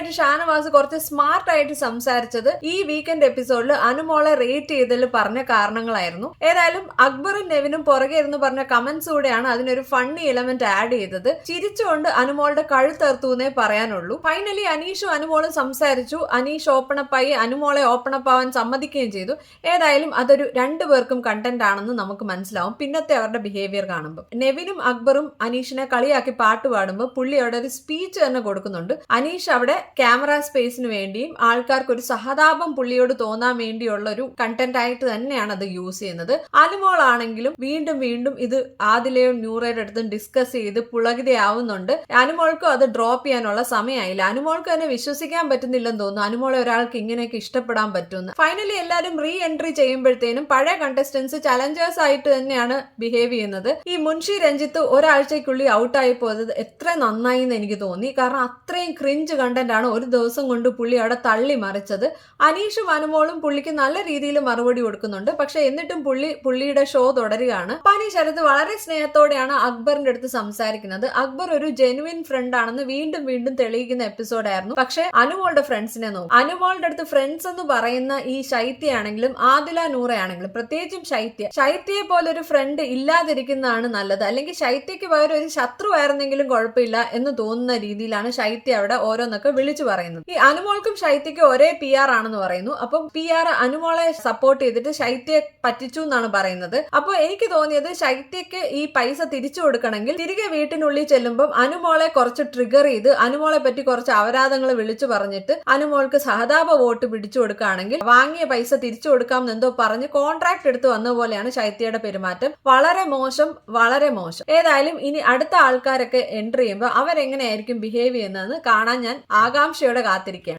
ആയിട്ട് ഷാനവാസ് കുറച്ച് സ്മാർട്ട് ആയിട്ട് സംസാരിച്ചത് ഈ വീക്കെൻഡ് എപ്പിസോഡിൽ അനുമോളെ റേറ്റ് ചെയ്തതിൽ പറഞ്ഞ കാരണങ്ങളായിരുന്നു. ഏതായാലും അക്ബറും നെവിനും പുറകെ ഇരുന്ന് പറഞ്ഞ കമന്റ്സ് കൂടെയാണ് അതിനൊരു ഫണ്ണി എലമെന്റ് ആഡ് ചെയ്തത്. ചിരിച്ചുകൊണ്ട് അനുമോളുടെ കഴുത്തറുത്തൂന്നേ പറയാനുള്ളൂ. ഫൈനലി അനീഷും അനുമോളും സംസാരിച്ചു. അനീഷ് ഓപ്പണപ്പായി അനുമോളെ ഓപ്പണപ്പ് ആവാൻ സമ്മതിക്കുകയും ചെയ്തു. ഏതായാലും അതൊരു രണ്ടുപേർക്കും കണ്ടന്റ് ആണെന്ന് നമുക്ക് മനസ്സിലാവും പിന്നത്തെ അവരുടെ ബിഹേവിയർ കാണുമ്പോൾ. നെവിനും അക്ബറും അനീഷിനെ കളിയാക്കി പാട്ട് പാടുമ്പോൾ പുള്ളി അവിടെ ഒരു സ്പീച്ച് തന്നെ കൊടുക്കുന്നുണ്ട്. അനീഷ് അവിടെ ക്യാമറ സ്പേസിന് വേണ്ടിയും ആൾക്കാർക്ക് ഒരു സഹതാപം പുള്ളിയോട് തോന്നാൻ വേണ്ടിയുള്ള ഒരു കണ്ടന്റ് ആയിട്ട് തന്നെയാണ് അത് യൂസ് ചെയ്യുന്നത്. അനുമോൾ ആണെങ്കിലും വീണ്ടും വീണ്ടും ഇത് ആദിലയും നൂറയുടെ അടുത്തും ഡിസ്കസ് ചെയ്ത് പുളകിതയാവുന്നുണ്ട്. അനുമോൾക്കും അത് ഡ്രോപ്പ് ചെയ്യാനുള്ള സമയമായില്ല. അനുമോൾക്ക് തന്നെ വിശ്വസിക്കാൻ പറ്റുന്നില്ലെന്ന് തോന്നുന്നു അനുമോളെ ഒരാൾക്ക് ഇങ്ങനെയൊക്കെ ഇഷ്ടപ്പെടാൻ പറ്റുമെന്ന്. ഫൈനലി എല്ലാവരും റീ എൻട്രി ചെയ്യുമ്പോഴത്തേനും പഴയ കണ്ടസ്റ്റൻസ് ചലഞ്ചേഴ്സ് ആയിട്ട് തന്നെയാണ് ബിഹേവ് ചെയ്യുന്നത്. ഈ മുൻഷി രഞ്ജിത്ത് ഒരാഴ്ചക്കുള്ളിൽ ഔട്ടായി പോയത് എത്ര നന്നായി എന്ന് എനിക്ക് തോന്നി. കാരണം അത്രയും ക്രിഞ്ച് കണ്ടന്റ് ആണ് ഒരു ദിവസം കൊണ്ട് പുള്ളി അവിടെ തള്ളി മറിച്ചത്. അനീഷും അനുമോളും പുള്ളിക്ക് നല്ല രീതിയിൽ മറുപടി കൊടുക്കുന്നുണ്ട്. പക്ഷെ എന്നിട്ടും പുള്ളിയുടെ ഷോ തുടരുകയാണ്. പനി ശരത് വളരെ സ്നേഹത്തോടെയാണ് അക്ബറിന്റെ അടുത്ത് സംസാരിക്കുന്നത്. അക്ബർ ഒരു ജെനുവിൻ ഫ്രണ്ട് ആണെന്ന് വീണ്ടും വീണ്ടും തെളിയിക്കുന്ന എപ്പിസോഡായിരുന്നു. പക്ഷെ അനുമോളുടെ ഫ്രണ്ട്സിനെ നോക്കും. അനുമോളുടെ അടുത്ത് ഫ്രണ്ട്സ് എന്ന് പറയുന്ന ഈ ശൈത്യയാണെങ്കിലും ആദില നൂറയാണെങ്കിലും പ്രത്യേകിച്ചും ശൈത്യയെ പോലെ ഒരു ഫ്രണ്ട് ഇല്ലാതിരിക്കുന്നതാണ് നല്ലത്. അല്ലെങ്കിൽ ശൈത്യക്ക് പകരം ഒരു ശത്രുവായിരുന്നെങ്കിലും കുഴപ്പമില്ല എന്ന് തോന്നുന്ന രീതിയിലാണ് ശൈത്യ അവിടെ ഓരോന്നൊക്കെ വിളിച്ചു പറയുന്നത്. ഈ അനുമോൾക്കും ശൈത്യക്കും ഒരേ PR ആണെന്ന് പറയുന്നു. അപ്പം PR അനുമോളെ സപ്പോർട്ട് ചെയ്തിട്ട് ശൈത്യയെ പറ്റിച്ചു എന്നാണ് പറയുന്നത്. അപ്പോൾ എനിക്ക് തോന്നിയത് ശൈത്യക്ക് ഈ പൈസ തിരിച്ചു കൊടുക്കണമെങ്കിൽ തിരികെ വീട്ടിനുള്ളിൽ ചെല്ലുമ്പോൾ അനുമോളെ കുറച്ച് ട്രിഗർ ചെയ്ത് അനുമോളെ പറ്റി കുറച്ച് അപരാധങ്ങൾ വിളിച്ചു പറഞ്ഞിട്ട് അനുമോൾക്ക് സഹതാപ വോട്ട് പിടിച്ചു കൊടുക്കുകയാണെങ്കിൽ വാങ്ങിയ പൈസ തിരിച്ചു കൊടുക്കാം എന്നെന്തോ പറഞ്ഞ് കോൺട്രാക്ട് എടുത്ത് വന്ന പോലെയാണ് ശൈത്യയുടെ പെരുമാറ്റം. വളരെ മോശം, വളരെ മോശം. ഏതായാലും ഇനി അടുത്ത ആൾക്കാരൊക്കെ എൻട്രി ചെയ്യുമ്പോൾ അവരെങ്ങനെയായിരിക്കും ബിഹേവ് ചെയ്യുന്നതെന്ന് കാണാൻ ഞാൻ ആകാംക്ഷയോടെ കാത്തിരിക്കുകയാണ്.